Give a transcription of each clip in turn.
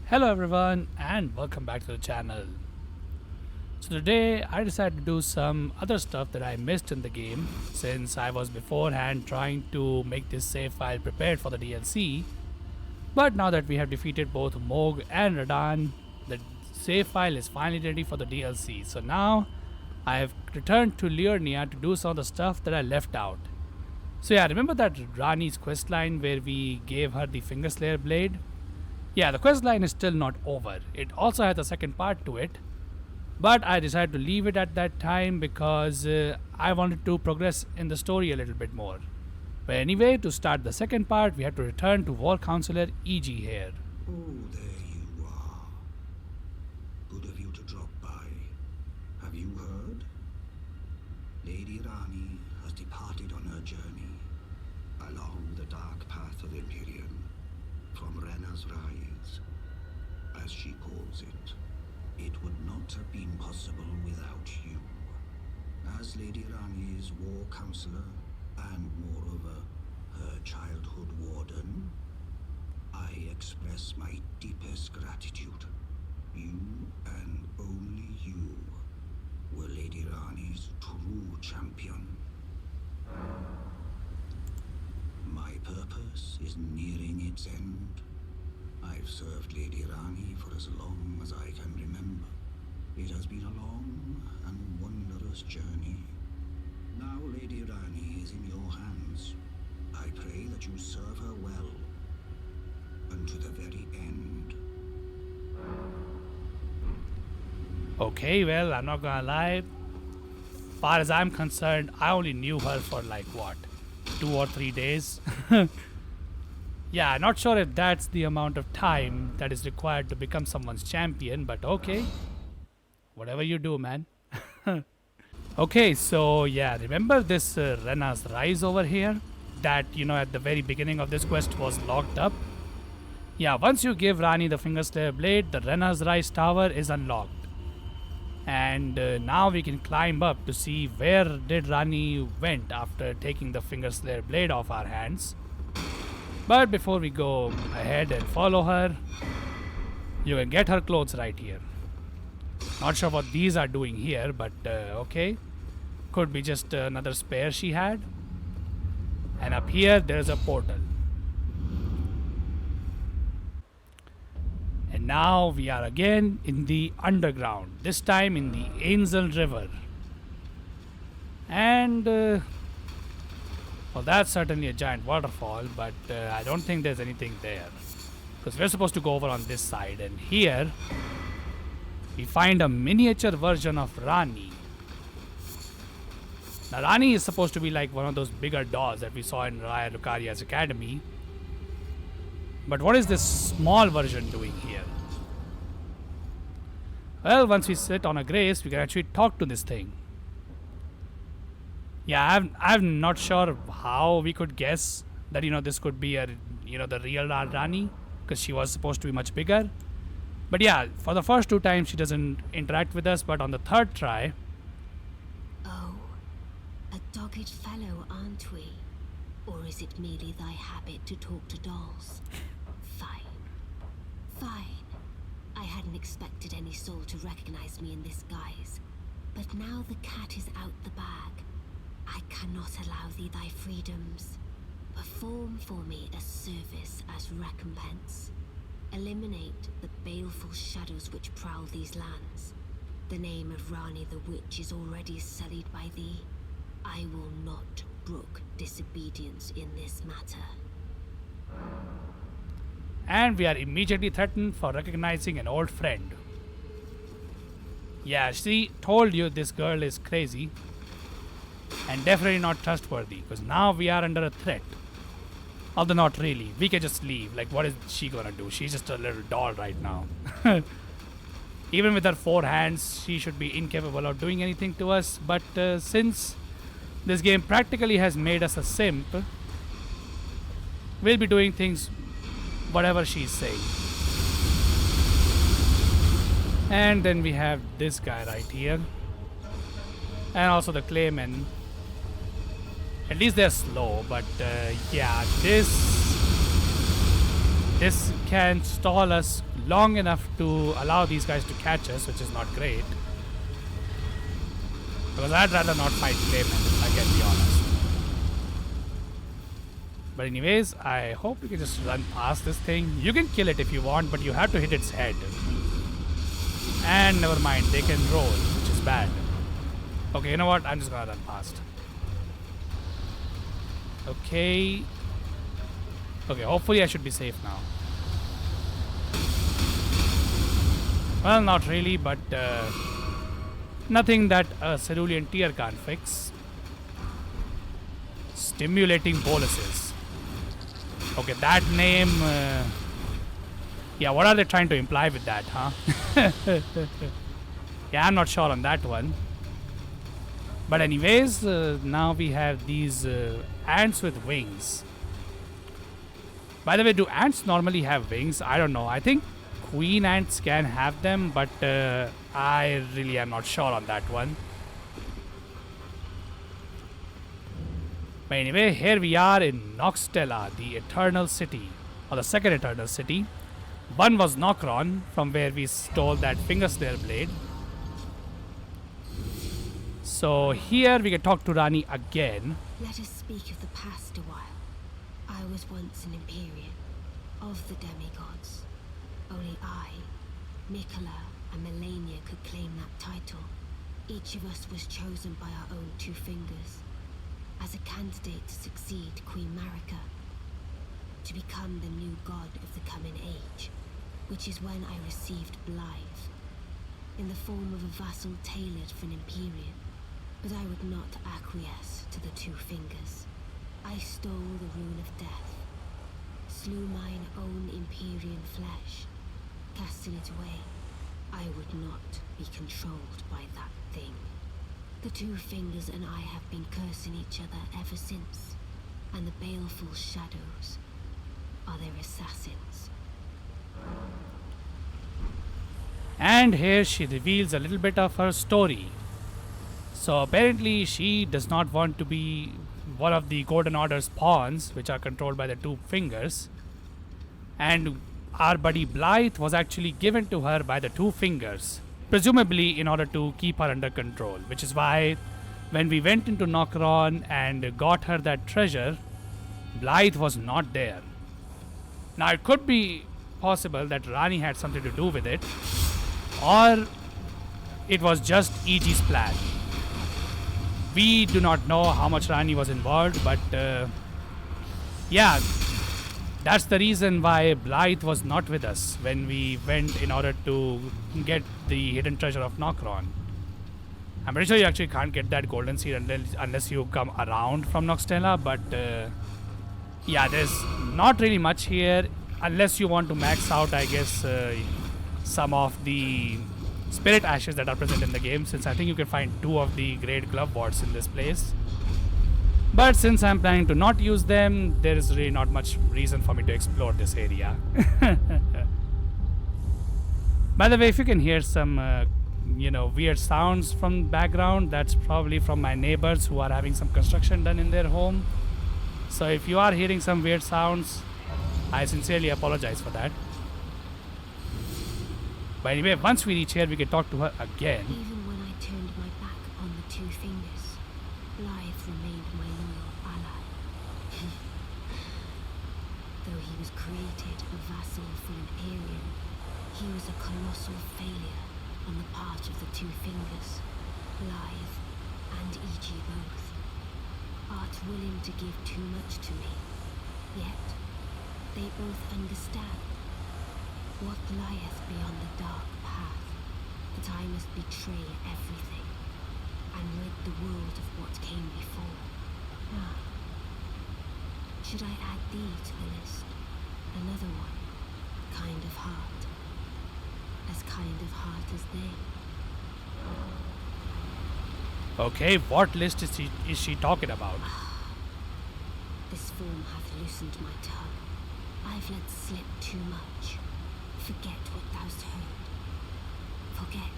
Hello everyone and welcome back to the channel. So today I decided to do some other stuff that I missed in the game since I was beforehand trying to make this save file prepared for the DLC. But now that we have defeated both Moog and Radan, the save file is finally ready for the DLC. So now I have returned to Liurnia to do some of the stuff that I left out. So yeah, remember that Ranni's questline where we gave her the Finger Slayer blade? Yeah, the quest line is still not over. It also has a second part to it. But I decided to leave it at that time because I wanted to progress in the story a little bit more. But anyway, to start the second part, we have to return to War Counselor E.G. here. Oh, there you are. Good of you to drop by. Have you heard? Lady Ranni has departed on her journey along the dark path of Imperium from Renna's Rise, as she calls it. It would not have been possible without you. As Lady Ranni's war counselor, and moreover, her childhood warden, I express my deepest gratitude. You, and only you, were Lady Ranni's true champion. My purpose is nearing its end. I've served Lady Ranni for as long as I can remember. It has been a long and wondrous journey. Now Lady Ranni is in your hands. I pray that you serve her well, unto the very end. Okay, well, I'm not gonna lie. Far as I'm concerned, I only knew her for like what, 2 or 3 days. Yeah, not sure if that's the amount of time that is required to become someone's champion, but okay. Whatever you do, man. Okay, so yeah, remember this Renna's Rise over here? That, at the very beginning of this quest was locked up? Yeah, once you give Ranni the Finger Slayer blade, the Renna's Rise tower is unlocked. And now we can climb up to see where did Ranni went after taking the Finger Slayer blade off our hands. But before we go ahead and follow her, you can get her clothes right here. Not sure what these are doing here, but okay. Could be just another spare she had. And up here, there's a portal. And now we are again in the underground, this time in the Ainsel River. And well, that's certainly a giant waterfall, but I don't think there's anything there. Because we're supposed to go over on this side, and here we find a miniature version of Ranni. Now, Ranni is supposed to be like one of those bigger dolls that we saw in Raya Lucaria's academy. But what is this small version doing here? Well, once we sit on a grace, we can actually talk to this thing. Yeah, I'm not sure how we could guess that, this could be the real Ranni, because she was supposed to be much bigger. But yeah, for the first 2 times she doesn't interact with us, but on the 3rd try... Oh, a dogged fellow, aren't we? Or is it merely thy habit to talk to dolls? Fine. Fine. I hadn't expected any soul to recognize me in this guise. But now the cat is out the bag. I cannot allow thee thy freedoms. Perform for me a service as recompense. Eliminate the baleful shadows which prowl these lands. The name of Ranni the Witch is already sullied by thee. I will not brook disobedience in this matter. And we are immediately threatened for recognizing an old friend. Yeah, she told you this girl is crazy. And definitely not trustworthy, because now we are under a threat. Although not really, we can just leave. Like, what is she gonna do? She's just a little doll right now. Even with her 4 hands, she should be incapable of doing anything to us. But since this game practically has made us a simp, we'll be doing things whatever she's saying. And then we have this guy right here. And also the Claymen. At least they're slow, but yeah, this can stall us long enough to allow these guys to catch us, which is not great. Because I'd rather not fight Clayman, if I can be honest. But anyways, I hope you can just run past this thing. You can kill it if you want, but you have to hit its head. And never mind, they can roll, which is bad. Okay, you know what? I'm just gonna run past. Okay. Okay, hopefully I should be safe now. Well, not really, but nothing that a cerulean tear can't fix. Stimulating boluses. Okay, that name... yeah, what are they trying to imply with that, huh? Yeah, I'm not sure on that one. But anyways, now we have these ants with wings. By the way, do ants normally have wings? I don't know. I think queen ants can have them, but I really am not sure on that one. But anyway, here we are in Noxtella, the Eternal City, or the second Eternal City. One was Nokron, from where we stole that finger snare blade. So here we can talk to Ranni again. Let us speak of the past a while. I was once an Empyrean, of the demigods. Only I, Mikola, and Melania could claim that title. Each of us was chosen by our own two fingers, as a candidate to succeed Queen Marika, to become the new god of the coming age, which is when I received Blythe, in the form of a vassal tailored for an Empyrean. But I would not acquiesce to the two fingers. I stole the rune of death, slew mine own Empyrean flesh, casting it away. I would not be controlled by that thing. The two fingers and I have been cursing each other ever since, and the baleful shadows are their assassins. And here she reveals a little bit of her story. So apparently she does not want to be one of the Golden Order's pawns, which are controlled by the two fingers. And our buddy Blythe was actually given to her by the two fingers, presumably in order to keep her under control, which is why when we went into Nokron and got her that treasure, Blythe was not there. Now it could be possible that Ranni had something to do with it, or it was just E.G.'s plan. We do not know how much Ranni was involved, but yeah, that's the reason why Blythe was not with us when we went in order to get the hidden treasure of Nokron. I'm pretty sure you actually can't get that golden seed unless you come around from Noxtella, but yeah, there's not really much here unless you want to max out, I guess, some of the spirit ashes that are present in the game, since I think you can find 2 of the great glove wards in this place. But since I'm planning to not use them, there is really not much reason for me to explore this area. By the way, if you can hear some weird sounds from background, that's probably from my neighbors who are having some construction done in their home. So if you are hearing some weird sounds, I sincerely apologize for that. But anyway, once we reach here, we can talk to her again. Even when I turned my back upon the two fingers, Blythe remained my loyal ally. Though he was created a vassal for an Empyrean, he was a colossal failure on the part of the two fingers, Blythe and E.G. both. Art willing to give too much to me, yet they both understand what lieth beyond the dark path, that I must betray everything, and rid the world of what came before. Ah. Should I add thee to the list? Another one, kind of heart. As kind of heart as they. Okay, what list is she talking about? This form hath loosened my tongue. I've let slip too much. Forget what thou'st heard. Forget.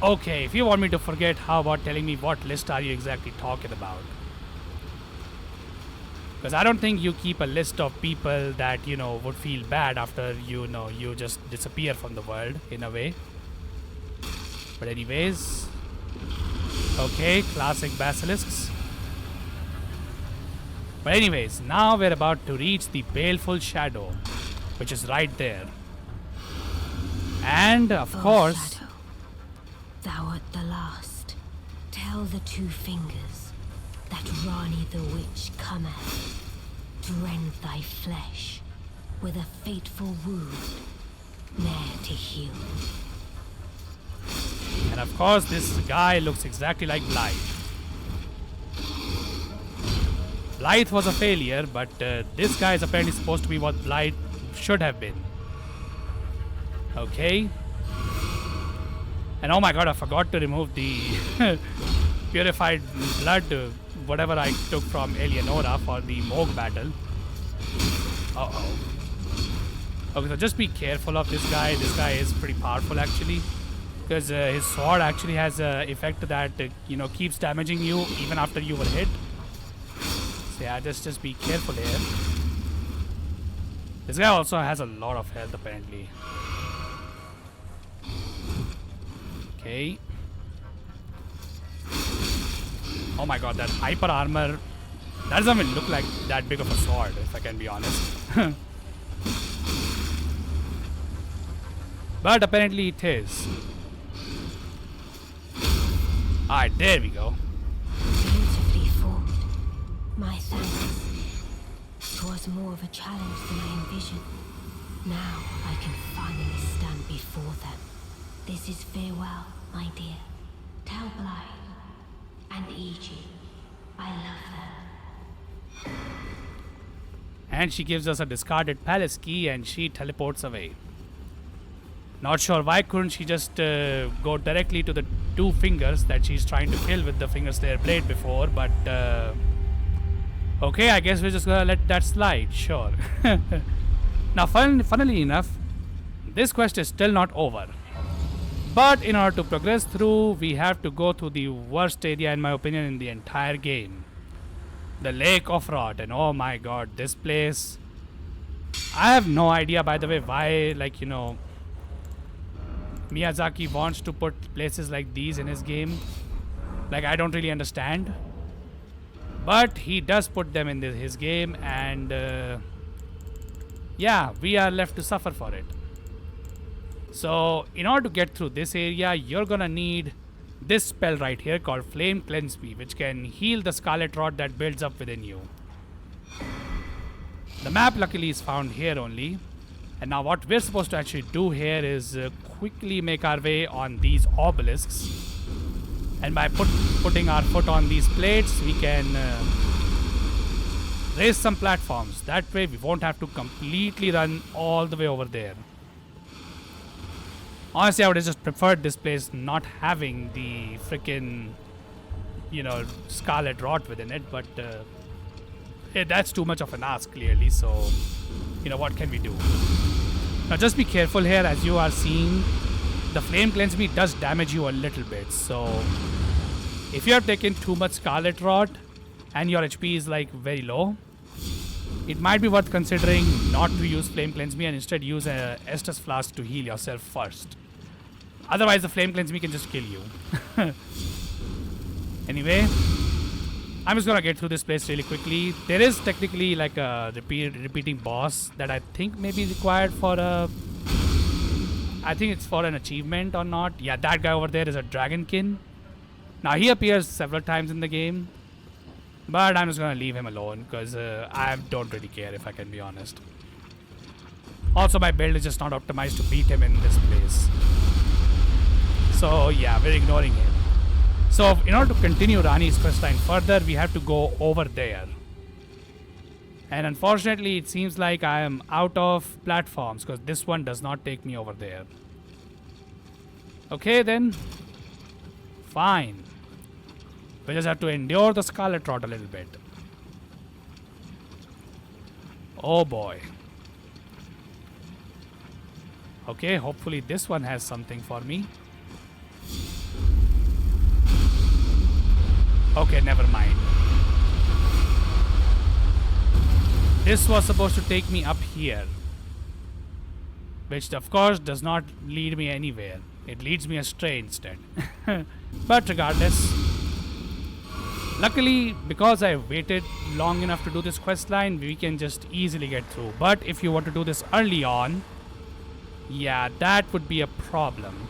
Okay, if you want me to forget, how about telling me what list are you exactly talking about? Because I don't think you keep a list of people that, would feel bad after, you just disappear from the world, in a way. But anyways. Okay, classic basilisks. But anyways, now we're about to reach the baleful shadow, which is right there. And, of course... Shadow, thou art the last. Tell the two fingers that Ranni the Witch cometh to rend thy flesh with a fateful wound, ne'er to heal. And of course, this guy looks exactly like Blythe. Blythe was a failure, but this guy is apparently supposed to be what Blythe should have been. Okay. And oh my god, I forgot to remove the purified blood, whatever I took from Eleonora for the Moog battle. Uh-oh. Okay, so just be careful of this guy. This guy is pretty powerful actually. Because his sword actually has an effect that, keeps damaging you even after you were hit. So yeah, just be careful here. This guy also has a lot of health apparently. Okay. Oh my god, that hyper armor, that doesn't even look like that big of a sword, if I can be honest. But apparently it is. Alright, there we go. Beautifully formed. My thanks. 'Twas more of a challenge than I envisioned. Now I can finally stand before them. This is farewell, my dear. Tell Blythe and Egypt I love them. And she gives us a discarded palace key and she teleports away. Not sure why couldn't she just go directly to the two fingers that she's trying to kill with the finger slayer blade before, but okay, I guess we're just gonna let that slide, sure. Now funnily enough, this quest is still not over. But in order to progress through, we have to go through the worst area in my opinion in the entire game. The Lake of Rot, and oh my god, this place... I have no idea by the way why, Miyazaki wants to put places like these in his game. I don't really understand. But he does put them in his game, and yeah, we are left to suffer for it. So, in order to get through this area, you're gonna need this spell right here called Flame Cleanse Me, which can heal the Scarlet Rot that builds up within you. The map luckily is found here only. And now what we're supposed to actually do here is quickly make our way on these obelisks. And by putting our foot on these plates, we can raise some platforms. That way we won't have to completely run all the way over there. Honestly, I would have just preferred this place not having the freaking, Scarlet Rot within it. But that's too much of an ask, clearly. So, what can we do? Now just be careful here, as you are seeing, the Flame Cleanse Me does damage you a little bit. So if you have taken too much Scarlet Rot and your HP is very low, it might be worth considering not to use Flame Cleanse Me and instead use a Estus Flask to heal yourself first. Otherwise the Flame Cleanse Me can just kill you. Anyway, I'm just gonna get through this place really quickly. There is technically a repeating boss that I think may be required for a... I think it's for an achievement or not. Yeah, that guy over there is a Dragonkin. Now he appears several times in the game, but I'm just gonna leave him alone because I don't really care, if I can be honest. Also, my build is just not optimized to beat him in this place. So yeah, we're ignoring him. So in order to continue Ranni's questline further, we have to go over there. And unfortunately, it seems like I am out of platforms because this one does not take me over there. Okay then. Fine. We just have to endure the Scarlet Rot a little bit. Oh boy. Okay, hopefully this one has something for me. Okay, never mind. this was supposed to take me up here, which of course does not lead me anywhere. It leads me astray instead. But regardless, luckily, because I waited long enough to do this quest line, we can just easily get through. But if you were to do this early on, yeah, that would be a problem.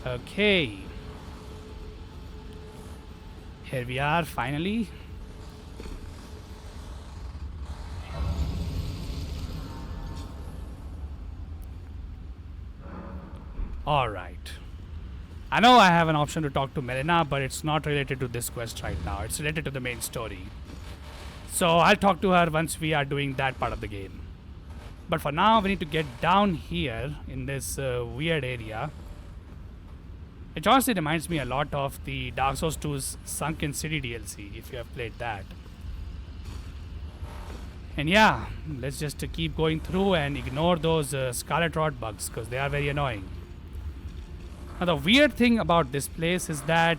Okay. Here we are, finally. Alright. I know I have an option to talk to Renna, but it's not related to this quest right now. It's related to the main story. So I'll talk to her once we are doing that part of the game. But for now, we need to get down here in this weird area. It honestly reminds me a lot of the Dark Souls 2's Sunken City DLC, if you have played that. And yeah, let's just keep going through and ignore those Scarlet Rot bugs, because they are very annoying. Now the weird thing about this place is that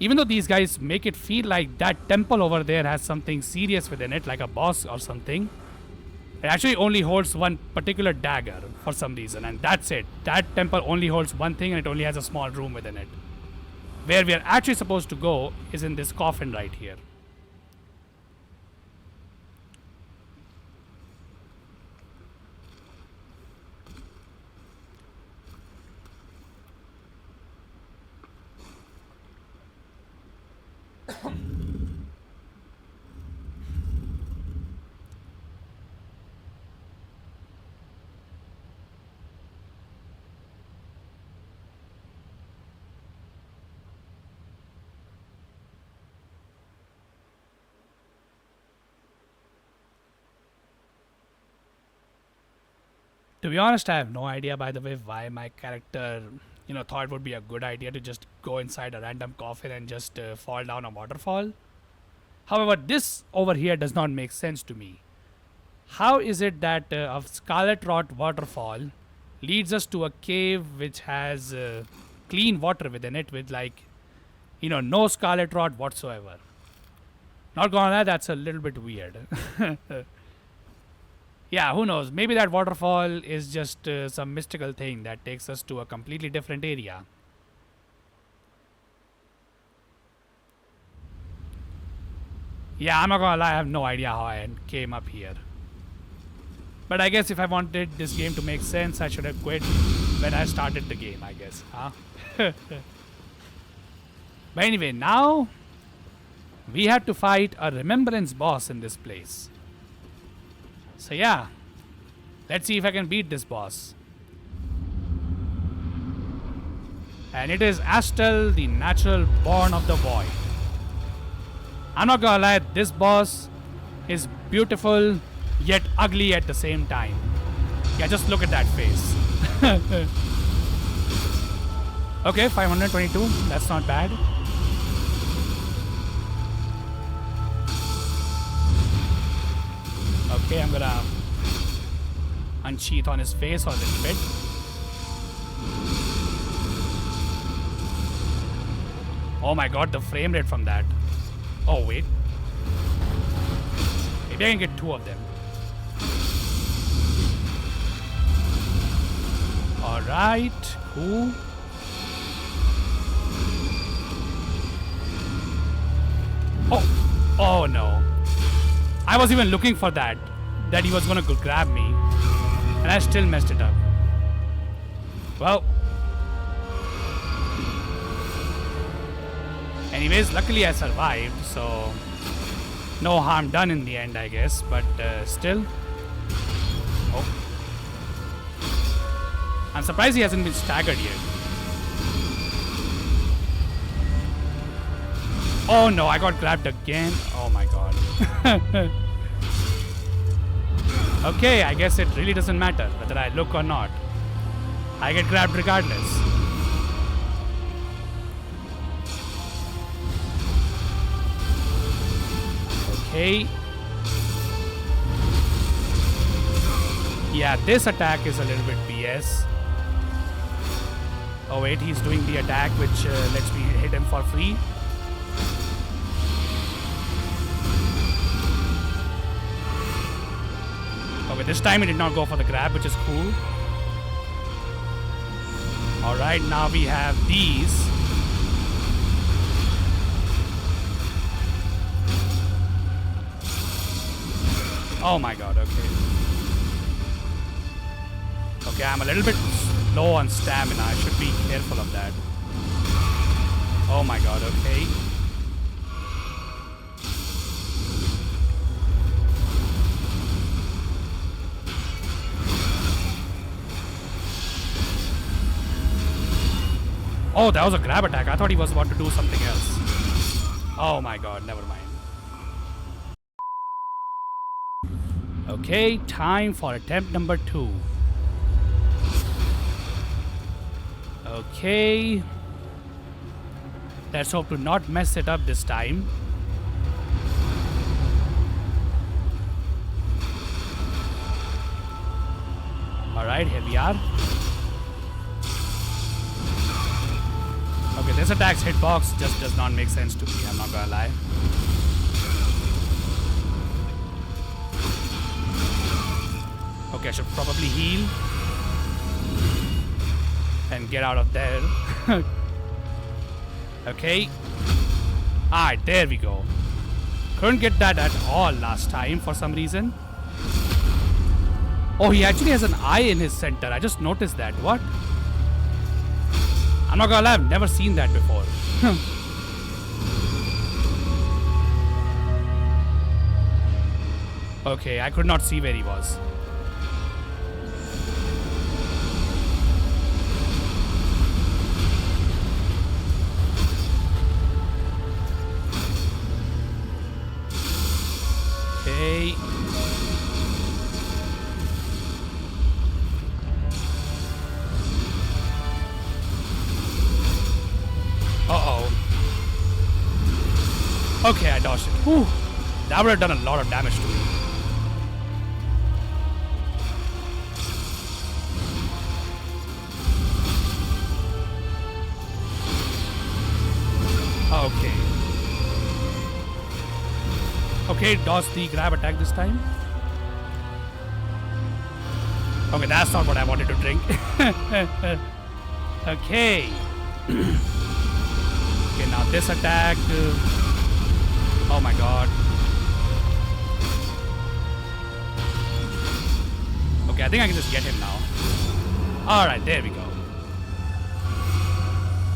even though these guys make it feel like that temple over there has something serious within it, like a boss or something, it actually only holds one particular dagger for some reason, and that's it. That temple only holds one thing, and it only has a small room within it. Where we are actually supposed to go is in this coffin right here. To be honest, I have no idea, by the way, why my character, thought it would be a good idea to just go inside a random coffin and just fall down a waterfall. However, this over here does not make sense to me. How is it that a Scarlet Rot waterfall leads us to a cave which has clean water within it with no Scarlet Rot whatsoever? Not gonna lie, that's a little bit weird. Yeah, who knows? Maybe that waterfall is just some mystical thing that takes us to a completely different area. Yeah, I'm not gonna lie, I have no idea how I came up here. But I guess if I wanted this game to make sense, I should have quit when I started the game, I guess, huh? But anyway, now we have to fight a remembrance boss in this place. So yeah, let's see if I can beat this boss. And it is Astel, the natural born of the void. I'm not gonna lie, this boss is beautiful yet ugly at the same time. Yeah, just look at that face. Okay, 522, that's not bad. Okay, I'm gonna unsheath on his face for a little bit. Oh my god, the frame rate from that. Oh wait. Maybe I can get two of them. Alright, cool. Oh no. I was even looking for that he was gonna grab me, and I still messed it up. Well, anyways, luckily I survived, so no harm done in the end, I guess, but still. Oh. I'm surprised he hasn't been staggered yet. Oh no, I got grabbed again. Oh my god. Okay, I guess it really doesn't matter whether I look or not. I get grabbed regardless. Okay. Yeah, this attack is a little bit BS. Oh wait, he's doing the attack which lets me hit him for free. Okay, this time he did not go for the grab, which is cool. Alright, now we have these. Oh my god, okay. Okay, I'm a little bit low on stamina. I should be careful of that. Oh my god, okay. Oh, that was a grab attack. I thought he was about to do something else. Oh my god, never mind. Okay, time for attempt number 2. Okay. Let's hope to not mess it up this time. Alright, here we are. Okay, this attack's hitbox just does not make sense to me, I'm not gonna lie. Okay, I should probably heal and get out of there. Okay. Alright, there we go. Couldn't get that at all last time for some reason. Oh, he actually has an eye in his center. I just noticed that. What? I'm not gonna lie, I've never seen that before. Okay, I could not see where he was. Okay. Uh-oh. Okay, I dodged it. Whew. That would have done a lot of damage to me. Okay. Okay, dodge the grab attack this time. Okay, that's not what I wanted to drink. Okay. Okay, now this attack. Oh my god. Okay, I think I can just get him now. Alright, there we go.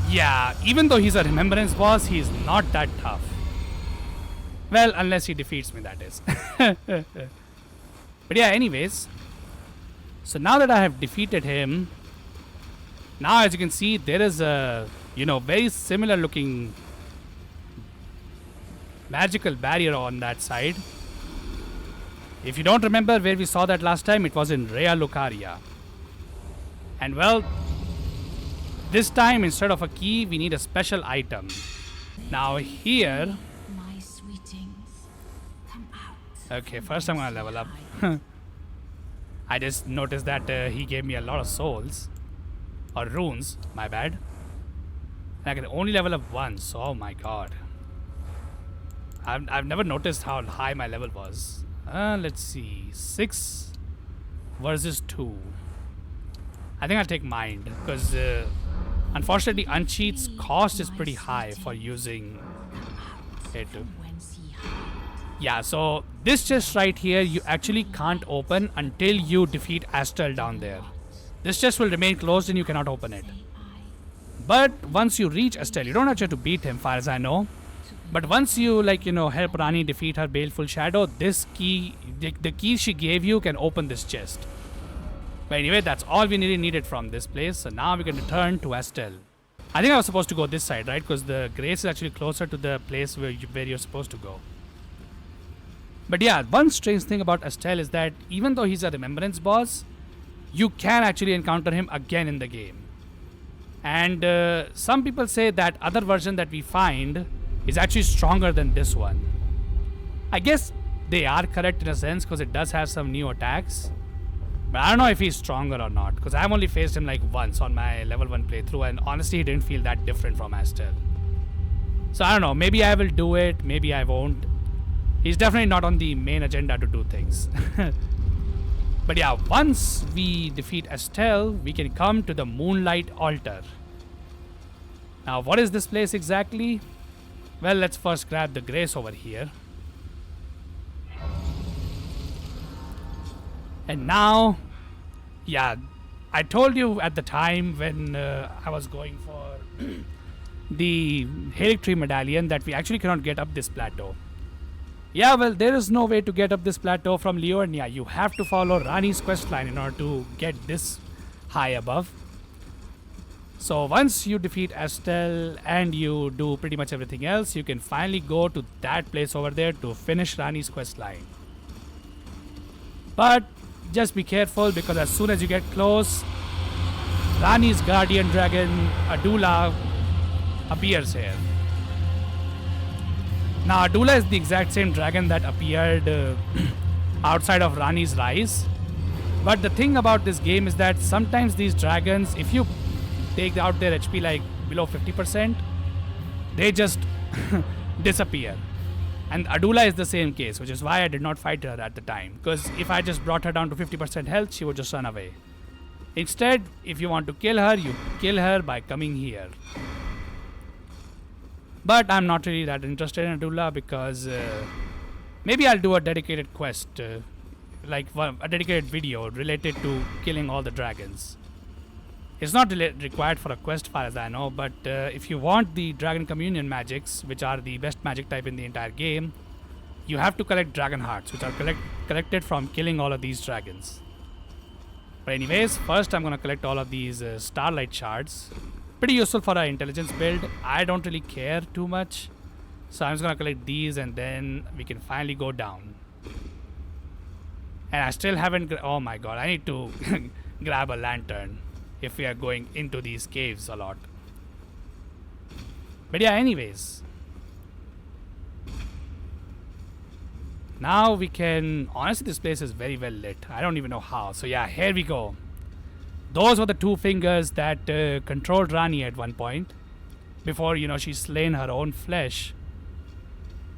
Yeah, even though he's a remembrance boss, he's not that tough. Well, unless he defeats me, that is. But yeah, anyways. So now that I have defeated him, now as you can see, there is a, very similar looking magical barrier on that side. If you don't remember where we saw that last time, it was in Rea Lucaria. And well, this time instead of a key, we need a special item. Now here... My sweetings, come out. Okay, first I'm gonna level up. I just noticed that he gave me a lot of souls. Or runes, my bad. And I can only level up once, oh my god. I've never noticed how high my level was. Let's see, 6 versus 2. I think I'll take Mind, because unfortunately Uncheat's cost is pretty high for using it. Yeah, so this chest right here, you actually can't open until you defeat Astel down there. This chest will remain closed and you cannot open it. But once you reach Astel, you don't actually have to beat him, far as I know. But once you, help Ranni defeat her baleful shadow, this key, the key she gave you can open this chest. But anyway, that's all we really needed from this place. So now we can return to Astel. I think I was supposed to go this side, right? Because the Grace is actually closer to the place where you're supposed to go. But yeah, one strange thing about Astel is that even though he's a remembrance boss, you can actually encounter him again in the game. And some people say that other version that we find is actually stronger than this one. I guess they are correct in a sense because it does have some new attacks. But I don't know if he's stronger or not because I've only faced him once on my level 1 playthrough and honestly he didn't feel that different from Astel. So I don't know, maybe I will do it, maybe I won't. He's definitely not on the main agenda to do things. But yeah, once we defeat Estelle, we can come to the Moonlight Altar. Now, what is this place exactly? Well, let's first grab the Grace over here. And now, yeah, I told you at the time when I was going for the Herrick Tree Medallion that we actually cannot get up this plateau. Yeah, well, there is no way to get up this plateau from Liurnia. You have to follow Ranni's quest line in order to get this high above. So once you defeat Estelle and you do pretty much everything else, you can finally go to that place over there to finish Ranni's quest line. But just be careful, because as soon as you get close, Ranni's guardian dragon, Adula, appears here. Now, Adula is the exact same dragon that appeared outside of Ranni's Rise. But the thing about this game is that sometimes these dragons, if you take out their HP like below 50%, they just disappear. And Adula is the same case, which is why I did not fight her at the time. Because if I just brought her down to 50% health, she would just run away. Instead, if you want to kill her, you kill her by coming here. But I'm not really that interested in Adula, because maybe I'll do a dedicated quest, like a dedicated video related to killing all the dragons. It's not required for a quest, far as I know, but if you want the Dragon Communion magics, which are the best magic type in the entire game, you have to collect Dragon Hearts, which are collected from killing all of these dragons. But anyways, first I'm gonna collect all of these Starlight Shards. Pretty useful for our intelligence build. I don't really care too much, so I'm just gonna collect these and then we can finally go down. And I still haven't... oh my god, I need to grab a lantern if we are going into these caves a lot. But yeah, anyways. Now we can... honestly, this place is very well lit. I don't even know how. So yeah, here we go. Those were the two fingers that controlled Ranni at one point. Before, you know, she's slain her own flesh.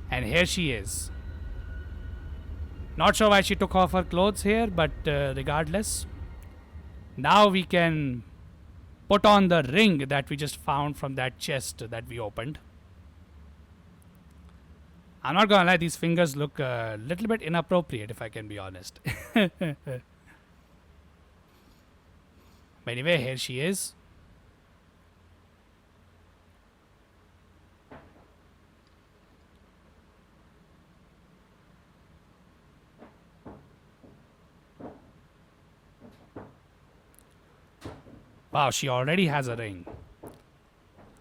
And here she is. Not sure why she took off her clothes here, but regardless. Now we can put on the ring that we just found from that chest that we opened. I'm not gonna lie, these fingers look a little bit inappropriate, if I can be honest. But anyway, here she is. Wow, she already has a ring.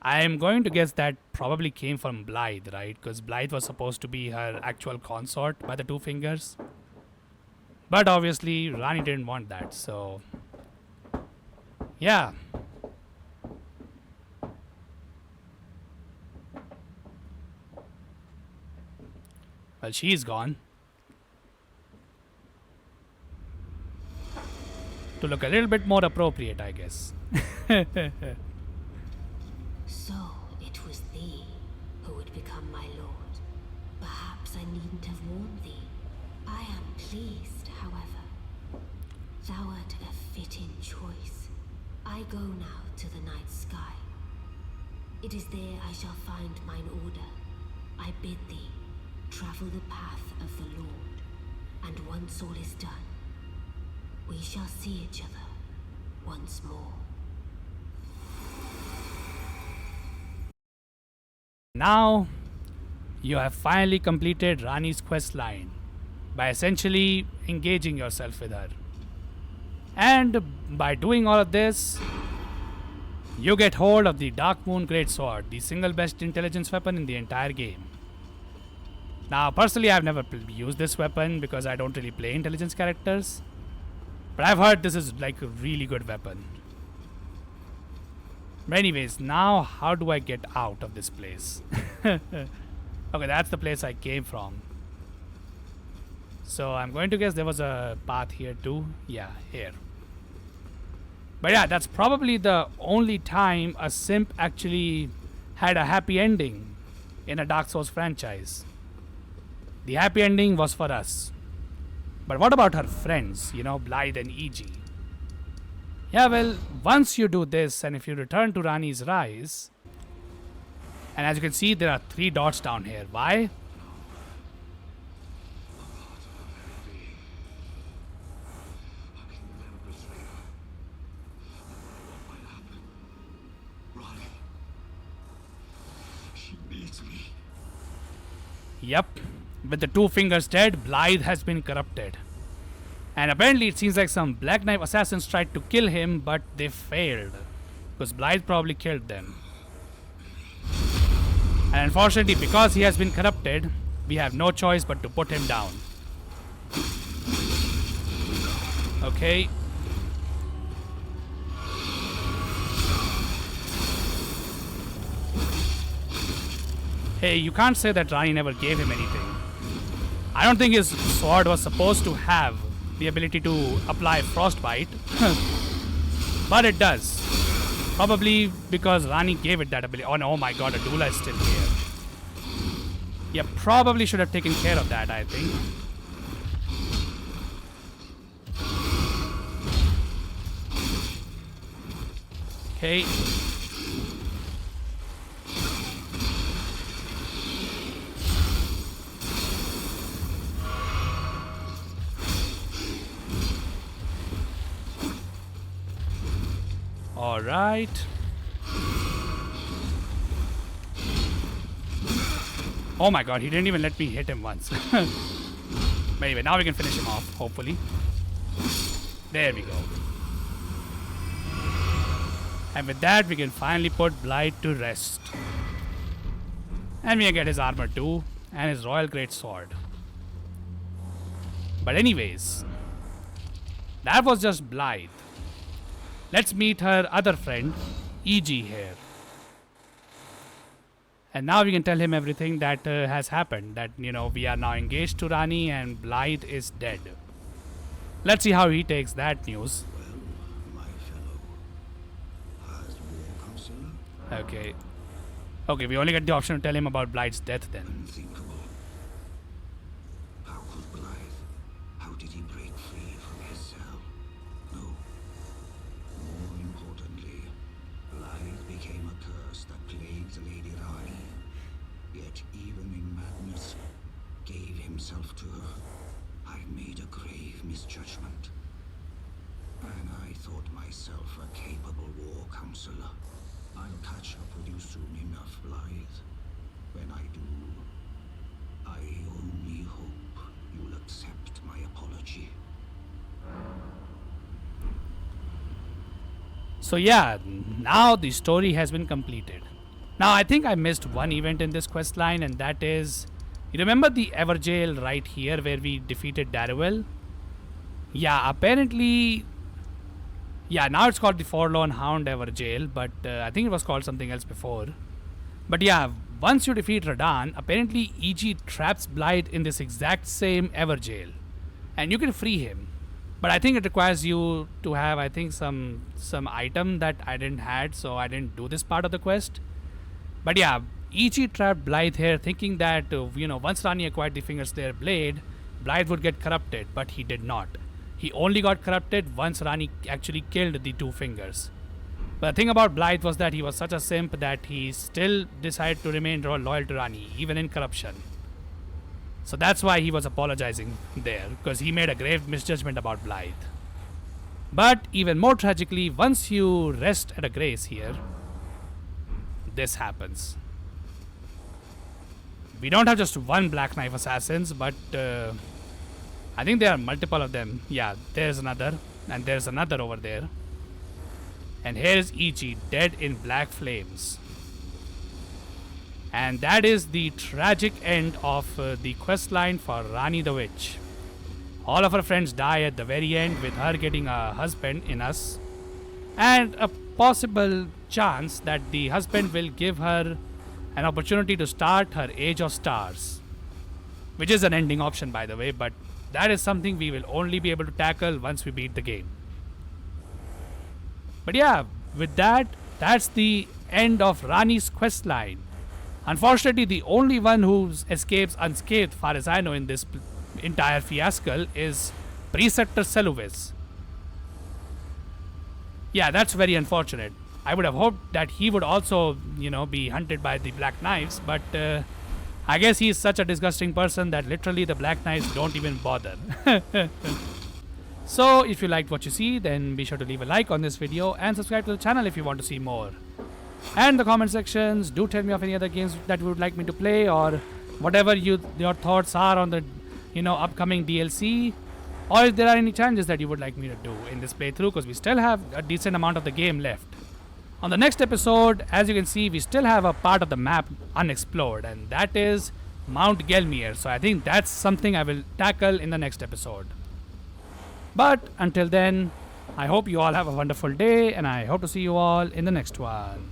I am going to guess that probably came from Blythe, right? Because Blythe was supposed to be her actual consort by the two fingers. But obviously, Ranni didn't want that, so... yeah. Well, she's gone. To look a little bit more appropriate, I guess. So, it was thee who would become my lord. Perhaps I needn't have warned thee. I am pleased, however. Thou art a fitting choice. I go now to the night sky. It is there I shall find mine order. I bid thee travel the path of the Lord, and once all is done, we shall see each other once more. Now, you have finally completed Ranni's quest line by essentially engaging yourself with her. And by doing all of this, you get hold of the Dark Moon Greatsword, the single best intelligence weapon in the entire game. Now, personally, I've never used this weapon because I don't really play intelligence characters. But I've heard this is like a really good weapon. But anyways, now how do I get out of this place? Okay, that's the place I came from. So I'm going to guess there was a path here too. Yeah, here. But yeah, that's probably the only time a simp actually had a happy ending in a Dark Souls franchise. The happy ending was for us. But what about her friends, Blythe and E.G.? Yeah, well, once you do this, and if you return to Ranni's Rise, and as you can see, there are 3 dots down here. Why? Yep. With the 2 fingers dead, Blythe has been corrupted. And apparently it seems like some Black Knife assassins tried to kill him, but they failed. Because Blythe probably killed them. And unfortunately, because he has been corrupted, we have no choice but to put him down. Okay. Hey, you can't say that Ranni never gave him anything. I don't think his sword was supposed to have the ability to apply frostbite. But it does. Probably because Ranni gave it that ability. Oh no, oh my god, Adula is still here. Yeah, probably should have taken care of that, I think. Okay. Alright. Oh my god, he didn't even let me hit him once. But anyway, now we can finish him off, hopefully. There we go. And with that, we can finally put Blythe to rest. And we can get his armor too, and his Royal Great Sword. But anyways, that was just Blythe. Let's meet her other friend, E.G. here. And now we can tell him everything that has happened. That, we are now engaged to Ranni and Blythe is dead. Let's see how he takes that news. Well, my fellow, has war counselor? Okay. Okay, we only get the option to tell him about Blythe's death then. Unthinkable. How could Blythe? How did he break free from his cell? No. More importantly, Blythe became a curse that plagued Lady Ranni. Yet even in madness, gave himself to her. I made a grave misjudgment. And I thought myself a capable war counselor. I'll catch up with you soon enough, Blythe. When I do, I only hope you'll accept my apology. So yeah, now the story has been completed. Now I think I missed one event in this quest line, and that is, you remember the Everjail right here where we defeated Darrowell? Yeah, apparently, yeah, now it's called the Forlorn Hound Everjail, but I think it was called something else before. But yeah, once you defeat Radahn, apparently E.G. traps Blythe in this exact same Everjail, and you can free him. But I think it requires you to have, I think, some item that I didn't had, so I didn't do this part of the quest. But yeah, E.G. trapped Blythe here, thinking that once Ranni acquired the Fingerslayer blade, Blythe would get corrupted, but he did not. He only got corrupted once Ranni actually killed the 2 fingers. But the thing about Blythe was that he was such a simp that he still decided to remain loyal to Ranni, even in corruption. So that's why he was apologizing there, because he made a grave misjudgment about Blythe. But even more tragically, once you rest at a grace here, this happens. We don't have just one Black Knife assassins, but I think there are multiple of them. Yeah, there's another, and there's another over there. And here's E.G. dead in black flames. And that is the tragic end of the quest line for Ranni the Witch. All of her friends die at the very end, with her getting a husband in us, and a possible chance that the husband will give her an opportunity to start her Age of Stars, which is an ending option, by the way, but that is something we will only be able to tackle once we beat the game. But yeah, with that, that's the end of Ranni's quest line. Unfortunately, the only one who escapes unscathed, far as I know, in this entire fiasco is Preceptor Seluvis. Yeah, that's very unfortunate. I would have hoped that he would also, be hunted by the Black Knives, but I guess he's such a disgusting person that literally the Black Knives don't even bother. So, if you liked what you see, then be sure to leave a like on this video and subscribe to the channel if you want to see more. And in the comment sections, do tell me of any other games that you would like me to play, or whatever your thoughts are on the upcoming DLC, or if there are any challenges that you would like me to do in this playthrough, because we still have a decent amount of the game left. On the next episode, as you can see, we still have a part of the map unexplored, and that is Mount Gelmir. So I think that's something I will tackle in the next episode. But until then, I hope you all have a wonderful day, and I hope to see you all in the next one.